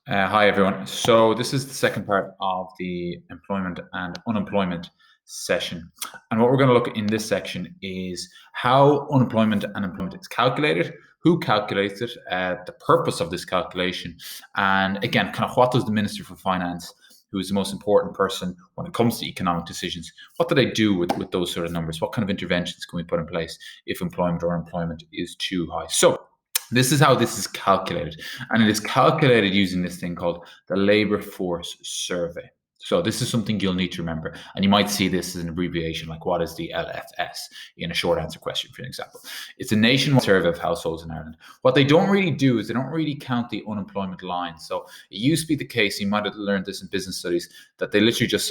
Hi, everyone. So this is the second part of the employment and unemployment session. And what we're going to look at in this section is how unemployment and employment is calculated, who calculates it, the purpose of this calculation, and again, kind of what does the Minister for Finance, who is the most important person when it comes to economic decisions, what do they do with those sort of numbers? What kind of interventions can we put in place if employment or unemployment is too high? So this is how this is calculated, and it is calculated using this thing called the Labour Force Survey. So this is something you'll need to remember, and you might see this as an abbreviation, like what is the LFS in a short answer question, for example. It's a nationwide survey of households in Ireland. What they don't really do is they don't really count the unemployment line. So it used to be the case, you might have learned this in business studies, that they literally just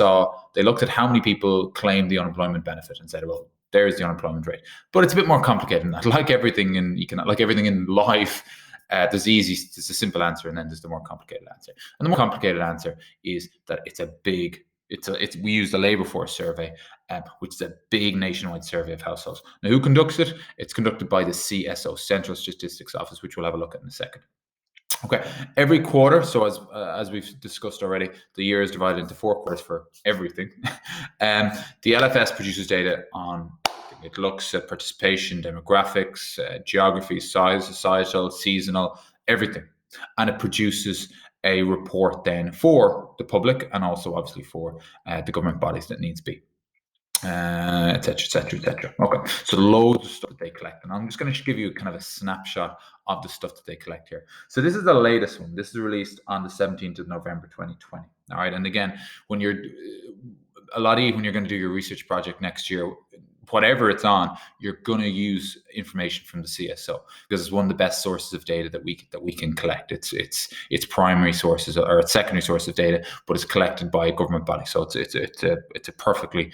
they looked at how many people claimed the unemployment benefit and said, well, there's the unemployment rate. But it's a bit more complicated than that. Like everything in life, there's a simple answer, and then there's the more complicated answer. And the more complicated answer is that we use the Labour Force Survey, which is a big nationwide survey of households. Now, who conducts it? It's conducted by the CSO, Central Statistics Office, which we'll have a look at in a second. Okay, every quarter, so as we've discussed already, the year is divided into 4 quarters for everything. The LFS produces data on, it looks at participation, demographics, geography, size, societal, seasonal, everything. And it produces a report then for the public and also obviously for the government bodies that needs be. Etc., etc., etc. Okay, so loads of stuff that they collect, and I'm just going to give you kind of a snapshot of the stuff that they collect here. So this is the latest one. This is released on the 17th of November 2020. All right, and again, when you're going to do your research project next year, whatever it's on, you're going to use information from the CSO because it's one of the best sources of data that we can collect. It's primary sources or it's secondary source of data, but it's collected by a government body, so it's a perfectly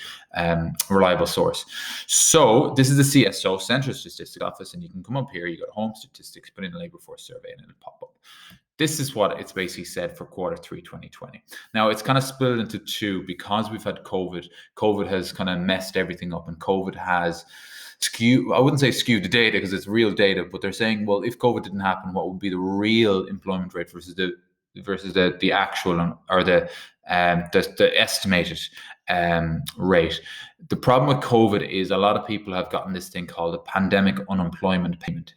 reliable source. So this is the CSO, Central Statistics Office, and you can come up here. You got home statistics, put in the Labour Force Survey, and it'll pop up. This is what it's basically said for quarter 3 2020. Now it's kind of split into two because we've had COVID. COVID has kind of messed everything up, and COVID has I wouldn't say skewed the data because it's real data, but they're saying, well, if COVID didn't happen, what would be the real employment rate versus the actual or the estimated rate. The problem with COVID is a lot of people have gotten this thing called a pandemic unemployment payment.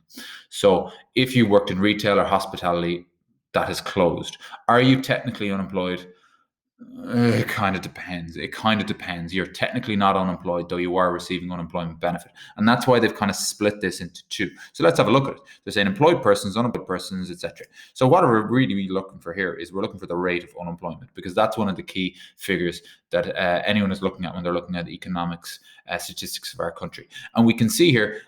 So if you worked in retail or hospitality, that has closed. Are you technically unemployed? It kind of depends. You're technically not unemployed, though you are receiving unemployment benefit. And that's why they've kind of split this into two. So let's have a look at it. They're saying employed persons, unemployed persons, etc. So what we're really looking for here is we're looking for the rate of unemployment, because that's one of the key figures that anyone is looking at when they're looking at economics statistics of our country. And we can see here,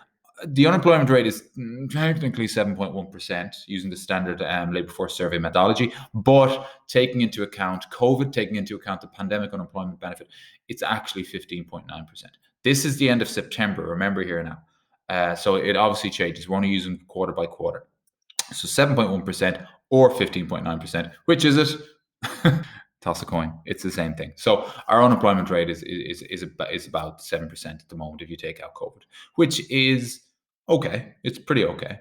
the unemployment rate is technically 7.1% using the standard Labour Force Survey methodology, but taking into account COVID, taking into account the pandemic unemployment benefit, it's actually 15.9%. This is the end of September, remember here now. So it obviously changes. We're only using quarter by quarter. So 7.1% or 15.9%, which is it? Toss a coin. It's the same thing. So our unemployment rate is about 7% at the moment if you take out COVID, which is okay. It's pretty okay.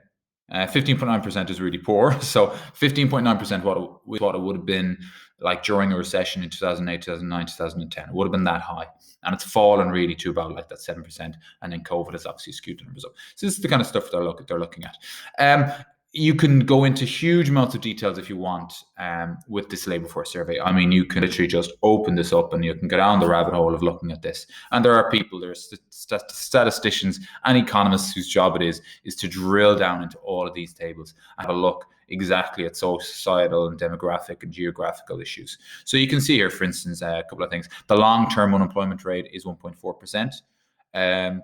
15.9% is really poor. So 15.9% what it would have been like during a recession in 2008, 2009, 2010. It would have been that high. And it's fallen really to about like that 7%. And then COVID has obviously skewed the numbers up. So this is the kind of stuff they're looking at. You can go into huge amounts of details if you want with this Labour Force Survey. I mean, you can literally just open this up and you can go down the rabbit hole of looking at this. And there are people, there's statisticians and economists whose job it is to drill down into all of these tables and have a look exactly at societal and demographic and geographical issues. So you can see here, for instance, a couple of things. The long-term unemployment rate is 1.4%.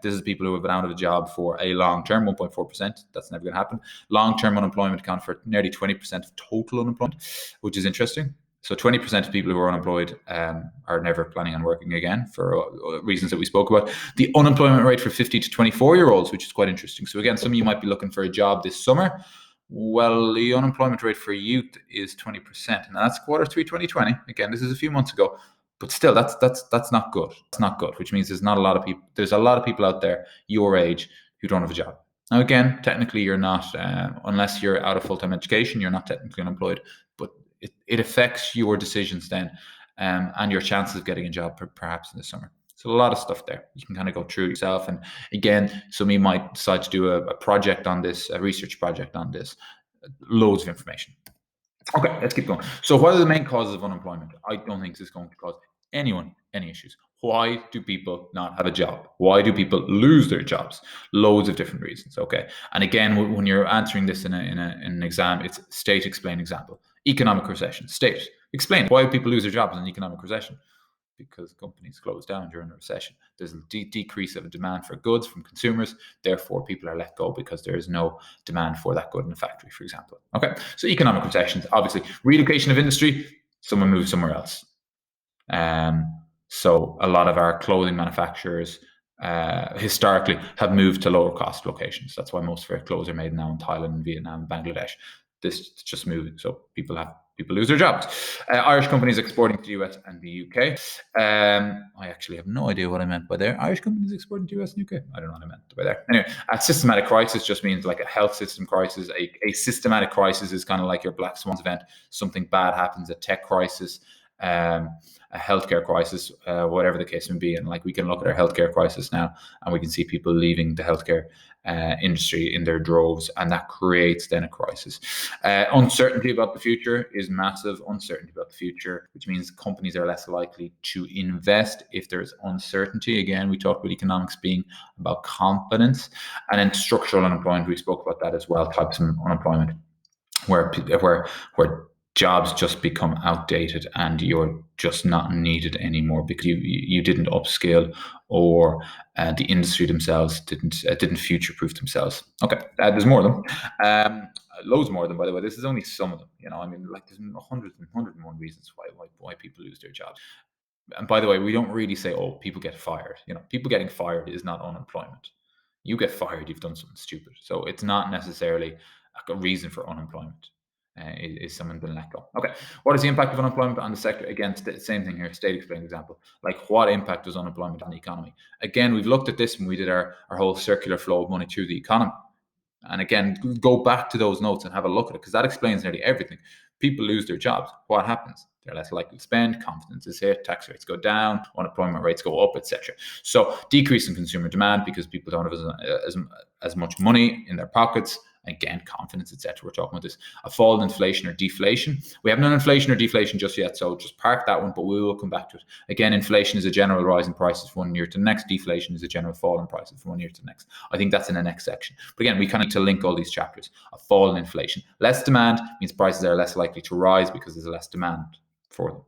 This is people who have been out of a job for a long term, 1.4%. That's never going to happen. Long-term unemployment account for nearly 20% of total unemployment, which is interesting. So 20% of people who are unemployed are never planning on working again for reasons that we spoke about. The unemployment rate for 50 to 24-year-olds, which is quite interesting. So again, some of you might be looking for a job this summer. Well, the unemployment rate for youth is 20%, and that's quarter 3 2020. Again, this is a few months ago. But still, that's not good. It's not good, which means there's a lot of people out there your age who don't have a job. Now, again, technically, you're not, unless you're out of full-time education, you're not technically unemployed. But it affects your decisions then, and your chances of getting a job perhaps in the summer. So a lot of stuff there. You can kind of go through yourself. And again, some of you might decide to do a project on this, a research project on this. Loads of information. Okay, let's keep going. So what are the main causes of unemployment? I don't think this is going to cause anyone any issues. Why do people not have a job? Why do people lose their jobs? Loads of different reasons. Okay, and again, when you're answering this in an exam, it's state explain example. Economic recession. State explain why do people lose their jobs in an economic recession? Because companies close down during a recession. There's a decrease of demand for goods from consumers. Therefore, people are let go because there is no demand for that good in the factory, for example. Okay, so economic recessions, obviously. Relocation of industry, someone moves somewhere else. So a lot of our clothing manufacturers historically have moved to lower cost locations. That's why most of our clothes are made now in Thailand, Vietnam, Bangladesh. This just moving, so people lose their jobs. Irish companies exporting to the US and the UK. I actually have no idea what I meant by there. Irish companies exporting to the US and UK. I don't know what I meant by there. Anyway, a systematic crisis just means like a health system crisis. A systematic crisis is kind of like your black swans event. Something bad happens, a tech crisis, a healthcare crisis, whatever the case may be. And like we can look at our healthcare crisis now, and we can see people leaving the healthcare industry in their droves, and that creates then a crisis. Uncertainty about the future is massive. Uncertainty about the future, which means companies are less likely to invest if there's uncertainty. Again, we talked about economics being about confidence, and then structural unemployment. We spoke about that as well. Types of unemployment where jobs just become outdated and you're just not needed anymore because you didn't upskill, or the industry themselves didn't future-proof themselves. Okay, there's more of them, loads more of them, by the way. This is only some of them. I mean, like there's hundreds and one reasons why people lose their jobs. And by the way, we don't really say, oh, people get fired. People getting fired is not unemployment. You get fired, you've done something stupid. So it's not necessarily a reason for unemployment. Is someone been let go? Okay. What is the impact of unemployment on the sector? Again, same thing here. State explain example. Like, what impact does unemployment on the economy? Again, we've looked at this when we did our whole circular flow of money through the economy. And again, go back to those notes and have a look at it, because that explains nearly everything. People lose their jobs. What happens? They're less likely to spend, confidence is hit, tax rates go down, unemployment rates go up, etc. So decrease in consumer demand because people don't have as much money in their pockets. Again, confidence, etc. We're talking about this. A fall in inflation or deflation. We haven't done inflation or deflation just yet, so just park that one, but we will come back to it. Again, inflation is a general rise in prices from one year to the next. Deflation is a general fall in prices from one year to the next. I think that's in the next section. But again, we kind of need to link all these chapters. A fall in inflation. Less demand means prices are less likely to rise because there's less demand for them.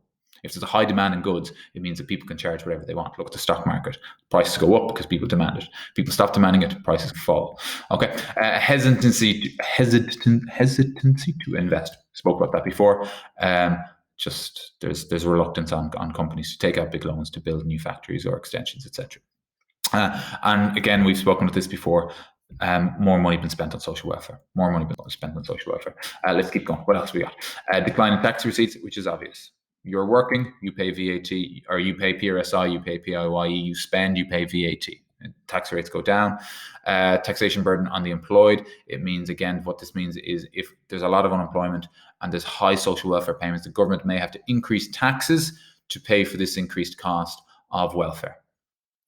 If there's a high demand in goods, it means that people can charge whatever they want. Look at the stock market. Prices go up because people demand it. People stop demanding it, prices fall. Okay. Hesitancy to invest. Spoke about that before. Just there's a reluctance on companies to take out big loans to build new factories or extensions, etc. And again, we've spoken about this before. More money been spent on social welfare. More money been spent on social welfare. Let's keep going. What else we got? Decline in tax receipts, which is obvious. You're working, you pay VAT, or you pay PRSI, you pay PIYE, you spend, you pay VAT. And tax rates go down. Taxation burden on the employed. It means, again, what this means is if there's a lot of unemployment and there's high social welfare payments, the government may have to increase taxes to pay for this increased cost of welfare.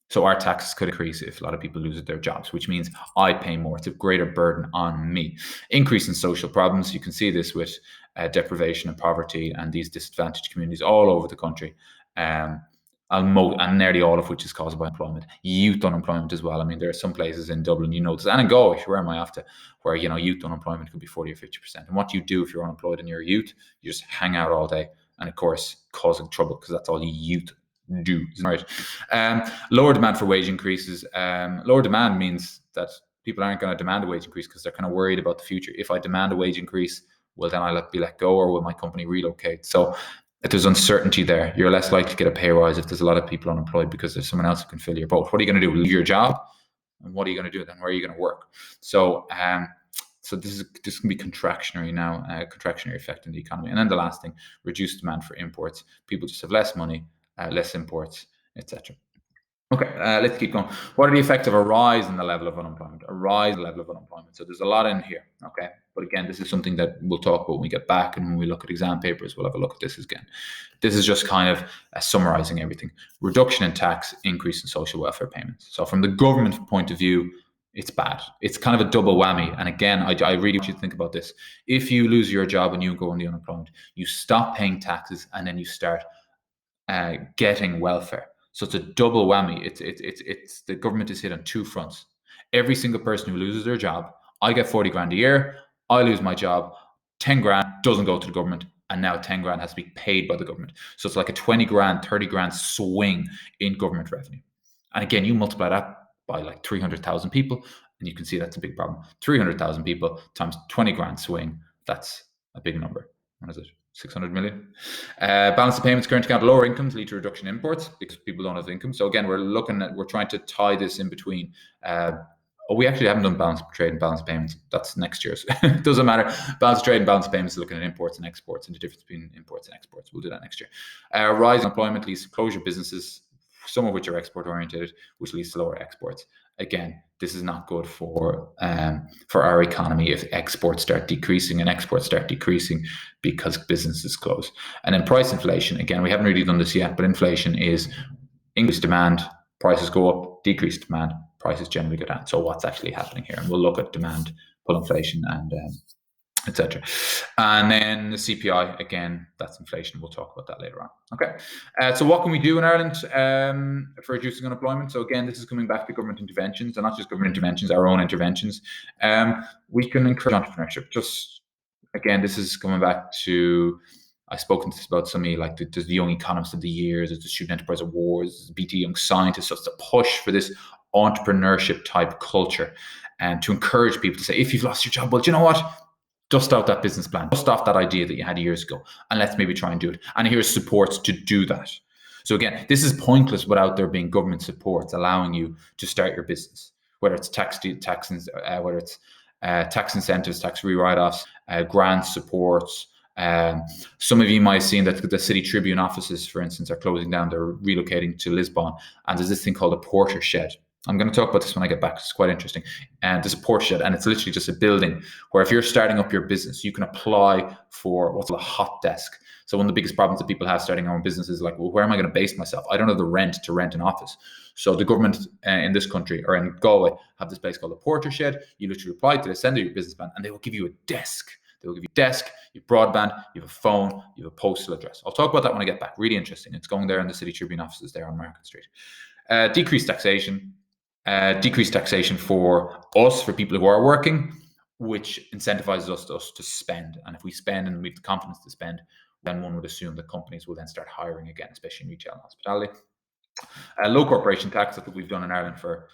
So our taxes could increase if a lot of people lose their jobs, which means I pay more. It's a greater burden on me. Increase in social problems. You can see this with deprivation and poverty and these disadvantaged communities all over the country. And nearly all of which is caused by employment. Youth unemployment as well. I mean, there are some places in Dublin, you notice, and in Galway, where am I off to, where, youth unemployment could be 40 or 50%. And what do you do if you're unemployed and you're a youth? You just hang out all day and, of course, causing trouble because that's all youth do. Right. Lower demand for wage increases. Lower demand means that people aren't going to demand a wage increase because they're kind of worried about the future. If I demand a wage increase, well, then I'll be let go, or will my company relocate? So if there's uncertainty there, you're less likely to get a pay rise if there's a lot of people unemployed because there's someone else who can fill your boat. What are you going to do? Leave your job? And what are you going to do then? Where are you going to work? So this can be contractionary now, contractionary effect in the economy. And then the last thing, reduced demand for imports. People just have less money, less imports, etc. Okay, let's keep going. What are the effects of a rise in the level of unemployment? A rise in the level of unemployment. So there's a lot in here, okay? But again, this is something that we'll talk about when we get back, and when we look at exam papers, we'll have a look at this again. This is just kind of summarizing everything. Reduction in tax, increase in social welfare payments. So from the government point of view, it's bad. It's kind of a double whammy. And again, I really want you to think about this. If you lose your job and you go on the unemployment, you stop paying taxes and then you start getting welfare. So it's a double whammy. It's the government is hit on two fronts. Every single person who loses their job, I get 40 grand a year. I lose my job, 10 grand doesn't go to the government, and now 10 grand has to be paid by the government. So it's like a 20 grand, 30 grand swing in government revenue. And again, you multiply that by like 300,000 people, and you can see that's a big problem. 300,000 people times 20 grand swing, that's a big number. What is it? 600 million. Balance of payments, current account, lower incomes lead to reduction in imports because people don't have income. So again, we're trying to tie this in between. We actually haven't done balance of trade and balance of payments. That's next year's. It doesn't matter. Balance of trade and balance of payments is looking at imports and exports and the difference between imports and exports. We'll do that next year. Rise in employment leads to closure of businesses, some of which are export oriented, which leads to lower exports. Again, this is not good for our economy if exports start decreasing and exports start decreasing because businesses close. And then price inflation, again, we haven't really done this yet, but inflation is increased demand, prices go up, decreased demand, prices generally go down. So what's actually happening here? And we'll look at demand, pull inflation, and etc. And then the CPI, again, that's inflation. We'll talk about that later on. Okay. So what can we do in Ireland for reducing unemployment? So again, this is coming back to government interventions, and not just government interventions, our own interventions. We can encourage entrepreneurship. Just again, this is coming back to, I've spoken to this about some of you, like there's the Young Economist of the Year, there's the Student Enterprise Awards, BT Young Scientist. So it's a push for this entrepreneurship type culture and to encourage people to say, if you've lost your job, well, do you know what? Dust out that business plan, dust off that idea that you had years ago, and let's maybe try and do it. And here's supports to do that. So again, this is pointless without there being government supports allowing you to start your business, whether it's tax incentives, tax rewrite-offs, grant supports. Some of you might have seen that the City Tribune offices, for instance, are closing down. They're relocating to Lisbon, and there's this thing called a porter shed. I'm going to talk about this when I get back. It's quite interesting. And there's a porter shed, and it's literally just a building where if you're starting up your business, you can apply for what's called a hot desk. So one of the biggest problems that people have starting their own business is like, well, where am I going to base myself? I don't have the rent to rent an office. So the government in this country or in Galway have this place called a porter shed. You literally apply to it, send out your business plan, and they will give you a desk. They will give you a desk, you have broadband, you have a phone, you have a postal address. I'll talk about that when I get back. Really interesting. It's going there in the City Tribune offices there on Market Street. Decreased taxation. Decreased taxation for us, for people who are working, which incentivizes us to spend. And if we spend and we have the confidence to spend, then one would assume that companies will then start hiring again, especially in retail and hospitality. Low corporation tax, that's what we've done in Ireland for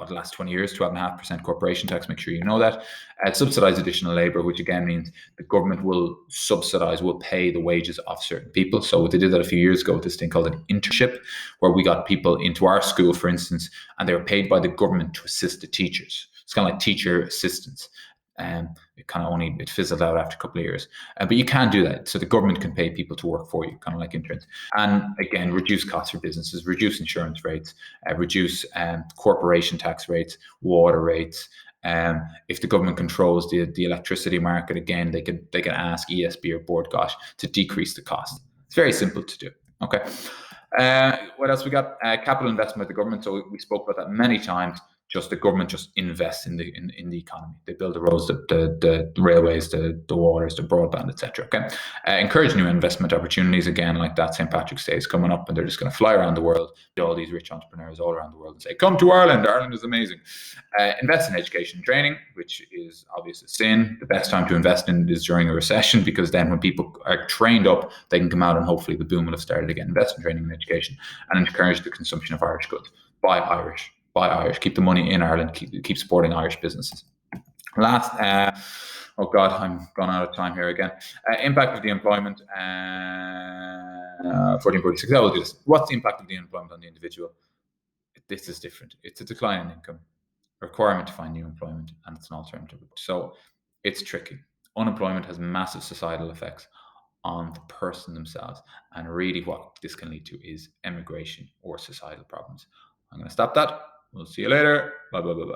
the last 20 years, 12.5% corporation tax. Make sure you know that. Subsidised additional labour, which again means the government will pay the wages of certain people. So they did that a few years ago with this thing called an internship, where we got people into our school, for instance, and they were paid by the government to assist the teachers. It's kind of like teacher assistants. It fizzled out after a couple of years, but you can do that. So the government can pay people to work for you, kind of like interns. And again, reduce costs for businesses, reduce insurance rates, reduce corporation tax rates, water rates. If the government controls the electricity market, again, they can ask ESB or Bord Gáis to decrease the cost. It's very simple to do. Okay. What else we got? Capital investment by the government. So we spoke about that many times. Just the government just invests in the economy. They build the roads, the railways, the waters, the broadband, etc. Okay, encourage new investment opportunities. Again, like that St. Patrick's Day is coming up, and they're just going to fly around the world, all these rich entrepreneurs all around the world, and say, "Come to Ireland. Ireland is amazing." Invest in education and training, which is obviously a sin. The best time to invest in it is during a recession, because then when people are trained up, they can come out and hopefully the boom will have started again. Invest in training and education, and encourage the consumption of Irish goods. Buy Irish. Keep the money in Ireland, keep supporting Irish businesses. Last, oh God, I'm gone out of time here again. Impact of the employment, 1446. I will do this. What's the impact of the employment on the individual? This is different. It's a decline in income, a requirement to find new employment, and it's an alternative. So it's tricky. Unemployment has massive societal effects on the person themselves, and really what this can lead to is emigration or societal problems. I'm going to stop that. We'll see you later. Bye, bye, bye, bye.